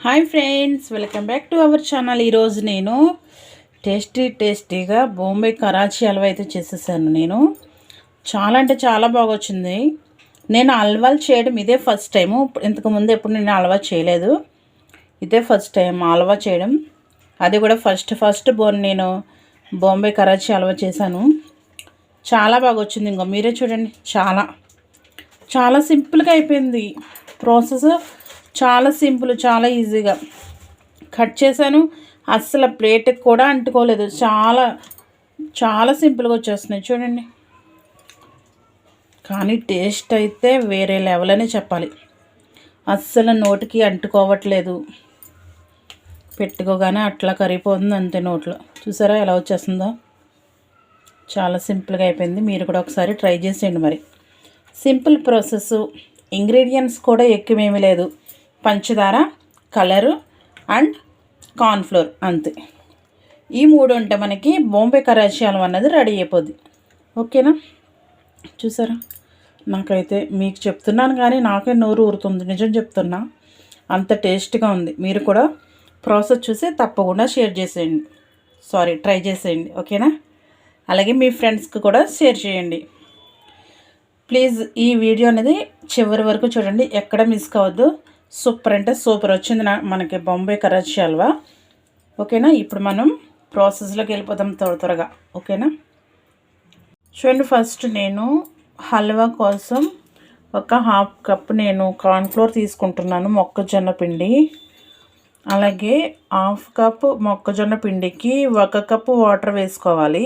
Hi friends, welcome back to our channel. ఈరోజు నేను టేస్టీగా బాంబే కరాచీ హల్వా అయితే చేసేసాను. నేను చాలా అంటే చాలా బాగా వచ్చింది. నేను హల్వాలు చేయడం ఇదే ఫస్ట్ టైము. ఇంతకుముందు ఎప్పుడు నేను హల్వా చేయలేదు. ఇదే ఫస్ట్ టైం హల్వా చేయడం. అది కూడా ఫస్ట్ నేను బాంబే కరాచీ హల్వా చేశాను. చాలా బాగా వచ్చింది. ఇంకో మీరే చూడండి. చాలా సింపుల్గా అయిపోయింది ప్రాసెస్. చాలా సింపుల్, చాలా ఈజీగా కట్ చేశాను. అస్సలు ప్లేట్కి కూడా అంటుకోలేదు. చాలా సింపుల్గా వచ్చేస్తున్నాయి చూడండి. కానీ టేస్ట్ అయితే వేరే లెవెల్ అనే చెప్పాలి. అస్సలు నోటికి అంటుకోవట్లేదు. పెట్టుకోగానే అట్లా కరిగిపోతుంది అంతే నోట్లో. చూసారా ఎలా వచ్చేస్తుందో? చాలా సింపుల్గా అయిపోయింది. మీరు కూడా ఒకసారి ట్రై చేసేయండి. మరి సింపుల్ ప్రాసెస్. ఇంగ్రీడియంట్స్ కూడా ఎక్కువేమీ లేదు. పంచదార, కలరు అండ్ కార్న్ఫ్లోర్ అంతే. ఈ మూడు ఉంటే మనకి బాంబే కరాచీ హల్వా అన్నది రెడీ అయిపోద్ది. ఓకేనా? చూసారా? నాకైతే మీకు చెప్తున్నాను కానీ నాకే నోరు ఊరుతుంది. నిజం చెప్తున్నా, అంత టేస్ట్గా ఉంది. మీరు కూడా ప్రాసెస్ చూసి తప్పకుండా ట్రై చేసేయండి. ఓకేనా? అలాగే మీ ఫ్రెండ్స్కి కూడా షేర్ చేయండి ప్లీజ్. ఈ వీడియో అనేది చివరి వరకు చూడండి, ఎక్కడ మిస్ కావద్దు. సూపర్ అంటే సూపర్ వచ్చింది మనకి బాంబే కరాచీ హల్వా. ఓకేనా? ఇప్పుడు మనం ప్రాసెస్లోకి వెళ్ళిపోతాం త్వరగా. ఓకేనా? చూడండి, ఫస్ట్ నేను హల్వా కోసం ఒక 1/2 కప్ నేను కార్న్ఫ్లోర్ తీసుకుంటున్నాను, మొక్కజొన్న పిండి. అలాగే 1/2 కప్ మొక్కజొన్న పిండికి 1 కప్పు వాటర్ వేసుకోవాలి.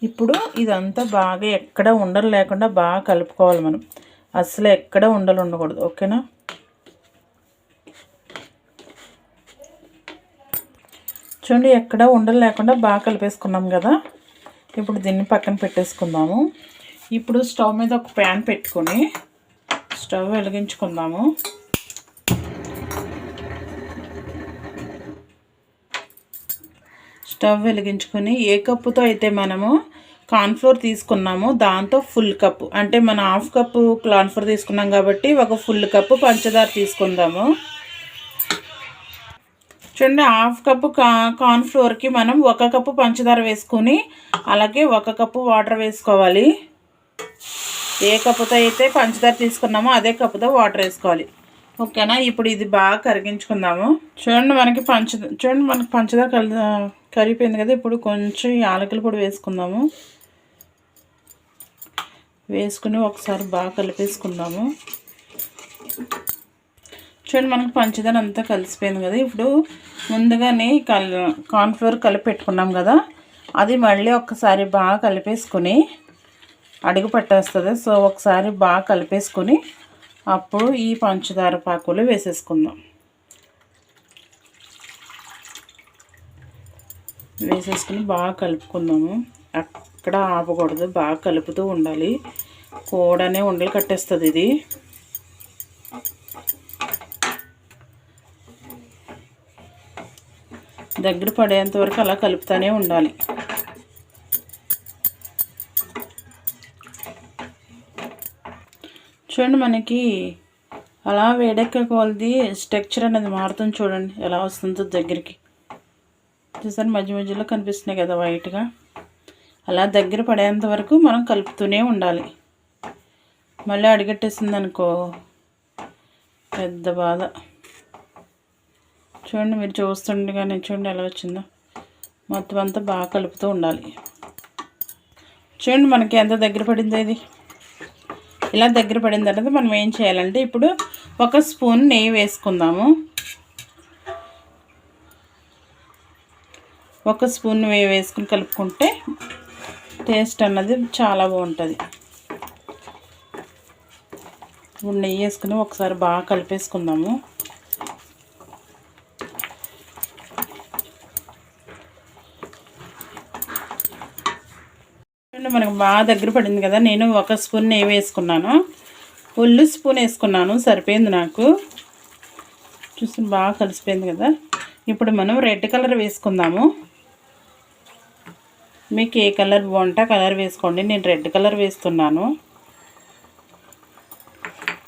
ఇప్పుడు ఇదంతా బాగా ఎక్కడ ఉండలు లేకుండా బాగా కలుపుకోవాలి మనం. అసలు ఎక్కడ ఉండలు ఉండకూడదు. ఓకేనా? చూడండి, ఎక్కడ ఉండలు లేకుండా బాగా కలిపేసుకున్నాం కదా. ఇప్పుడు దీన్ని పక్కన పెట్టేసుకుందాము. ఇప్పుడు స్టవ్ మీద ఒక ప్యాన్ పెట్టుకొని స్టవ్ వెలిగించుకుందాము. స్టవ్ వెలిగించుకొని ఏ కప్పుతో అయితే మనము కార్న్ఫ్లోర్ తీసుకున్నామో దాంతో ఫుల్ కప్పు, అంటే మన 1/2 కప్పు కార్న్ఫ్లోర్ తీసుకున్నాం కాబట్టి ఒక ఫుల్ కప్పు పంచదార తీసుకుందాము. చూడండి, 1/2 కప్పు కార్న్ఫ్లోర్కి మనం 1 కప్పు పంచదార వేసుకొని అలాగే 1 కప్పు వాటర్ వేసుకోవాలి. ఏ కప్పుతో అయితే పంచదార తీసుకున్నామో అదే కప్పుతో వాటర్ వేసుకోవాలి. ఓకేనా? ఇప్పుడు ఇది బాగా కరిగించుకుందాము. చూడండి, మనకి పంచదార కరిగిపోయింది కదా. ఇప్పుడు కొంచెం యాలకుల పొడి వేసుకుందాము. వేసుకుని ఒకసారి బాగా కలిపేసుకుందాము. చూడండి, మనకి పంచదార అంతా కలిసిపోయింది కదా. ఇప్పుడు ముందుగానే కార్న్ఫ్లోర్ కలిపి పెట్టుకున్నాం కదా, అది మళ్ళీ ఒకసారి బాగా కలిపేసుకుని అడుగు పట్టేస్తుంది. సో ఒకసారి బాగా కలిపేసుకుని అప్పుడు ఈ పంచదార పాకులు వేసేసుకుందాం. వేసేసుకుని బాగా కలుపుకుందాము. అక్కడ ఆపకూడదు, బాగా కలుపుతూ ఉండాలి. కూడానే ఉండలు కట్టేస్తుంది ఇది. దగ్గర పడేంత వరకు అలా కలుపుతూనే ఉండాలి. చూడండి, మనకి అలా వేడెక్క కొలది స్ట్రక్చర్ అనేది మారుతుంది. చూడండి ఎలా వస్తుందో దగ్గరికి. చూసారు, మధ్యలో కనిపిస్తున్నాయి కదా వైట్గా. అలా దగ్గర పడేంత వరకు మనం కలుపుతూనే ఉండాలి. మళ్ళీ అడిగట్టేసింది అనుకో పెద్ద బాధ. చూడండి, మీరు చూస్తుండగానే చూడండి ఎలా వచ్చిందో. మొత్తం అంతా బాగా కలుపుతూ ఉండాలి. చూడండి, మనకి ఎంత దగ్గర పడిందో ఇది. ఇలా దగ్గర పడిన తర్వాత మనం ఏం చేయాలంటే ఇప్పుడు 1 స్పూన్ నెయ్యి వేసుకుందాము. 1 స్పూన్ నెయ్యి వేసుకుని కలుపుకుంటే టేస్ట్ అన్నది చాలా బాగుంటుంది. ఇప్పుడు నెయ్యి వేసుకుని ఒకసారి బాగా కలిపేసుకుందాము. మనకు బాగా దగ్గర పడింది కదా. నేను 1 స్పూన్ నెయ్యి వేసుకున్నాను, ఫుల్ స్పూన్ వేసుకున్నాను, సరిపోయింది నాకు. చూసి బాగా కలిసిపోయింది కదా. ఇప్పుడు మనం రెడ్ కలర్ వేసుకుందాము. మీకు ఏ కలర్ బాగుంటే ఆ కలర్ వేసుకోండి. నేను రెడ్ కలర్ వేస్తున్నాను.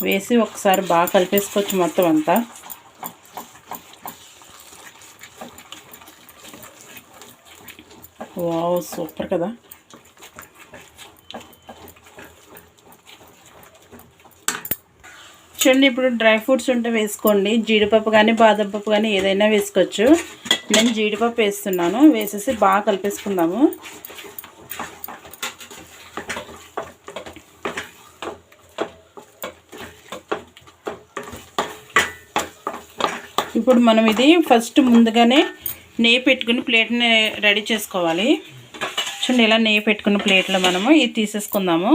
వేసి ఒకసారి బాగా కలిపేసుకోవచ్చు మొత్తం అంతా. వావ్, సూపర్ కదా. చూడండి, ఇప్పుడు డ్రై ఫ్రూట్స్ ఉంటే వేసుకోండి. జీడిపప్పు కానీ బాదం పప్పు కానీ ఏదైనా వేసుకోవచ్చు. నేను జీడిపప్పు వేస్తున్నాను. వేసేసి బాగా కలిపేసుకుందాము. ఇప్పుడు మనం ఇది ఫస్ట్ ముందుగానే నెయ్యి పెట్టుకుని ప్లేట్ని రెడీ చేసుకోవాలి. చూడండి, ఇలా నెయ్యి పెట్టుకున్న ప్లేట్లో మనము ఇది తీసేసుకుందాము.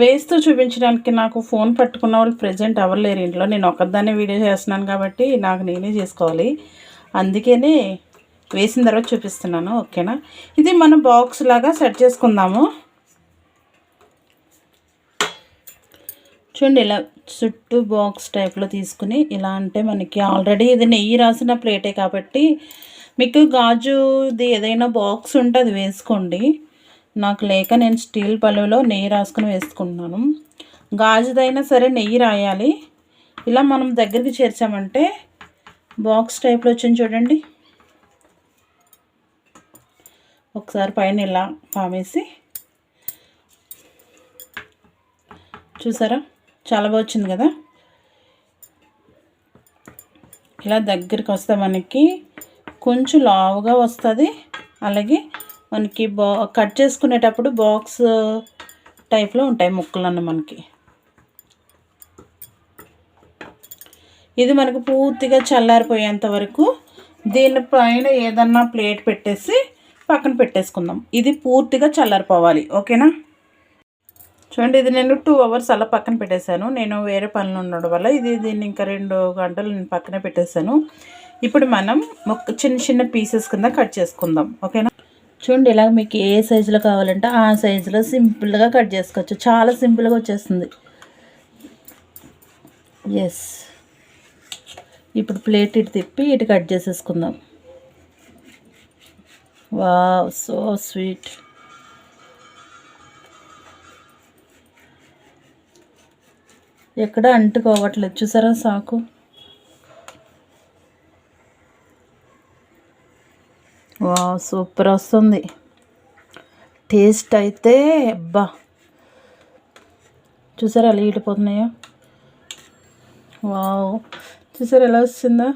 వేస్తూ చూపించడానికి నాకు ఫోన్ పట్టుకున్న వాళ్ళు ప్రెజెంట్ అవ్వలేరు ఇంట్లో. నేను ఒక్కదాన్నే వీడియో చేస్తున్నాను కాబట్టి నాకు నేనే చేసుకోవాలి. అందుకనే వేసిన తర్వాత చూపిస్తున్నాను. ఓకేనా, ఇది మనం బాక్స్ లాగా సెట్ చేసుకుందాము. చూడండి, ఇలా చుట్టూ బాక్స్ టైప్లో తీసుకుని ఇలా అంటే మనకి ఆల్రెడీ ఇది నెయ్యి రాసిన ప్లేటే కాబట్టి మీకు గాజుది ఏదైనా బాక్స్ ఉంటే అది వేసుకోండి. నాకు లేక నేను స్టీల్ పళ్ళులో నెయ్యి రాసుకుని వేసుకుంటున్నాను. గాజుదైనా సరే నెయ్యి రాయాలి. ఇలా మనం దగ్గరికి చేర్చామంటే బాక్స్ టైప్లో వచ్చింది చూడండి. ఒకసారి పైన ఇలా పామేసి చూసారా, చాలా బాగా వచ్చింది కదా. ఇలా దగ్గరికి వస్తే మనకి కొంచెం లావుగా వస్తుంది. అలాగే మనకి కట్ చేసుకునేటప్పుడు బాక్స్ టైప్లో ఉంటాయి ముక్కలన్నీ మనకి. ఇది మనకు పూర్తిగా చల్లారిపోయేంత వరకు దీనిపైన ఏదన్నా ప్లేట్ పెట్టేసి పక్కన పెట్టేసుకుందాం. ఇది పూర్తిగా చల్లారిపోవాలి. ఓకేనా, చూడండి, ఇది నేను 2 hours అలా పక్కన పెట్టేశాను. నేను వేరే పనులు ఉండడం వల్ల దీన్ని ఇంకా 2 గంటలు నేను పక్కనే పెట్టేశాను. ఇప్పుడు మనం చిన్న చిన్న పీసెస్ కింద కట్ చేసుకుందాం. ఓకేనా, చూడండి, ఇలా మీకు ఏ సైజులో కావాలంటే ఆ సైజులో సింపుల్గా కట్ చేసుకోవచ్చు. చాలా సింపుల్గా వచ్చేస్తుంది. ఎస్, ఇప్పుడు ప్లేట్ ఇటు తిప్పి ఇటు కట్ చేసేసుకుందాం. Wow, so sweet. ఎక్కడ అంటుకోవట్లేదు చూసారా సాకు. వావ్, సూపర్ వస్తుంది టేస్ట్ అయితే. అబ్బా, చూసారా అలా ఈడిపోతున్నాయో. వావ్, చూసారా ఎలా వస్తుందా.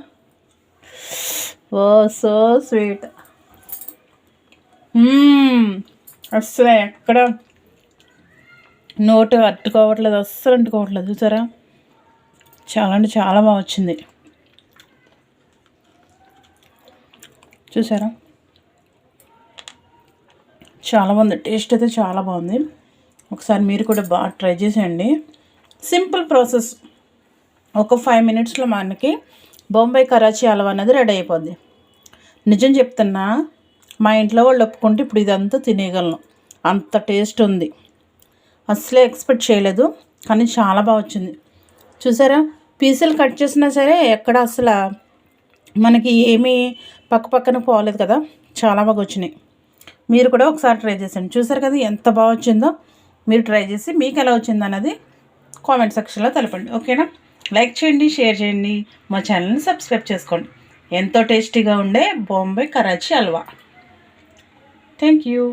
Wow, so sweet. అస్సలు ఎక్కడ నోటు అట్టుకోవట్లేదు, అస్సలు అంటుకోవట్లేదు. చూసారా, చాలా అంటే చాలా బాగా వచ్చింది. చూసారా, చాలా బాగుంది. టేస్ట్ అయితే చాలా బాగుంది. ఒకసారి మీరు కూడా బాగా ట్రై చేసేయండి. Simple process. ఒక 5 minutesలో మనకి బొంబాయి కరాచీ హల్వా అనేది రెడీ అయిపోద్ది. నిజం చెప్తున్నా, మా ఇంట్లో వాళ్ళు ఒప్పుకుంటే ఇప్పుడు ఇదంతా తినేయగలను, అంత టేస్ట్ ఉంది. అసలే ఎక్స్పెక్ట్ చేయలేదు, కానీ చాలా బాగా వచ్చింది. చూసారా, పీసులు కట్ చేసినా సరే ఎక్కడ అసలు మనకి ఏమీ పక్కన పోలేదు కదా. చాలా బాగా వచ్చినాయి. మీరు కూడా ఒకసారి ట్రై చేసండి. చూసారు కదా ఎంత బాగా వచ్చిందో. మీరు ట్రై చేసి మీకు ఎలా వచ్చిందో అన్నది కామెంట్ సెక్షన్లో తెలపండి. ఓకేనా, లైక్ చేయండి, షేర్ చేయండి, మా ఛానల్ని సబ్స్క్రైబ్ చేసుకోండి. ఎంతో టేస్టీగా ఉండే బొంబాయి కరాచీ హల్వా. Thank you.